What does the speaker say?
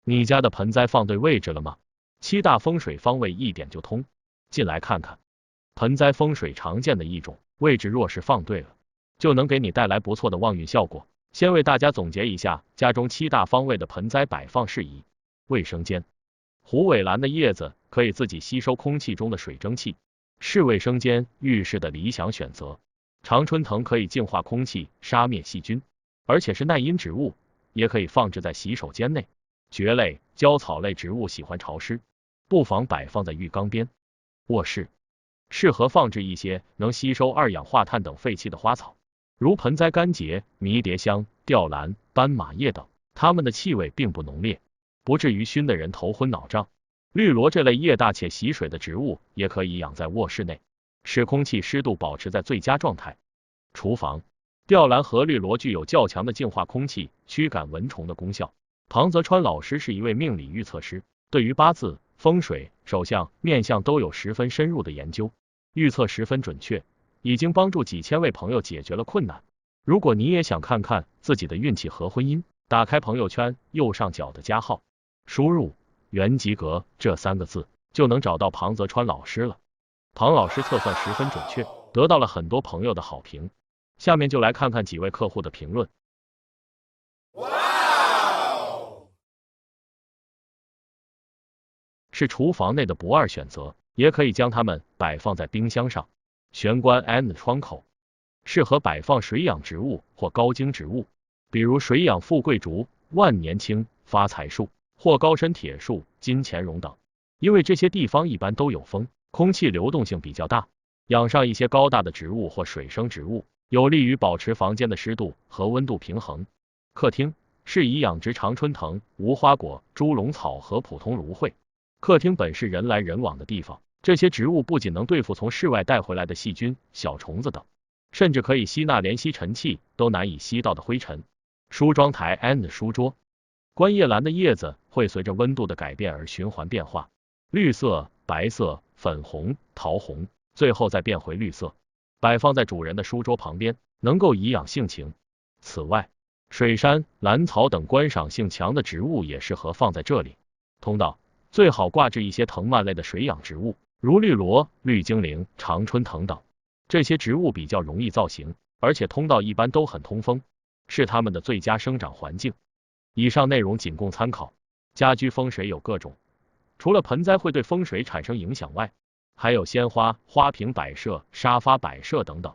你家的盆栽放对位置了吗？七大风水方位一点就通，进来看看。盆栽风水常见的一种，位置若是放对了，就能给你带来不错的旺运效果。先为大家总结一下家中七大方位的盆栽摆放事宜。卫生间，虎尾兰的叶子可以自己吸收空气中的水蒸气，是卫生间浴室的理想选择。常春藤可以净化空气，杀灭细菌，而且是耐阴植物，也可以放置在洗手间内。蕨类、胶草类植物喜欢潮湿，不妨摆放在浴缸边。卧室适合放置一些能吸收二氧化碳等废气的花草，如盆栽干节、迷迭香、吊兰、斑马叶等，它们的气味并不浓烈，不至于熏得人头昏脑胀。绿萝这类叶大且喜水的植物也可以养在卧室内，使空气湿度保持在最佳状态。厨房，吊兰和绿萝具有较强的净化空气、驱赶蚊虫的功效。庞泽川老师是一位命理预测师，对于八字、风水、手相、面相都有十分深入的研究，预测十分准确，已经帮助几千位朋友解决了困难。如果你也想看看自己的运气和婚姻，打开朋友圈右上角的加号，输入元吉格这3个字，就能找到庞泽川老师了。庞老师测算十分准确，得到了很多朋友的好评。下面就来看看几位客户的评论。是厨房内的不二选择，也可以将它们摆放在冰箱上。玄关 and 窗口适合摆放水养植物或高茎植物，比如水养富贵竹、万年青、发财树或高深铁树、金钱榕等，因为这些地方一般都有风，空气流动性比较大。养上一些高大的植物或水生植物，有利于保持房间的湿度和温度平衡。客厅适宜养殖常春藤、无花果、猪笼草和普通芦荟。客厅本是人来人往的地方，这些植物不仅能对付从室外带回来的细菌、小虫子等，甚至可以吸纳连吸尘器都难以吸到的灰尘。梳妆台 and 书桌，观叶兰的叶子会随着温度的改变而循环变化，绿色、白色、粉红、桃红，最后再变回绿色，摆放在主人的书桌旁边，能够颐养性情。此外，水杉、兰草等观赏性强的植物也适合放在这里。通道最好挂置一些藤蔓类的水养植物，如绿萝、绿精灵、常春藤等。这些植物比较容易造型，而且通道一般都很通风，是它们的最佳生长环境。以上内容仅供参考。家居风水有各种，除了盆栽会对风水产生影响外，还有鲜花、花瓶摆设、沙发摆设等等。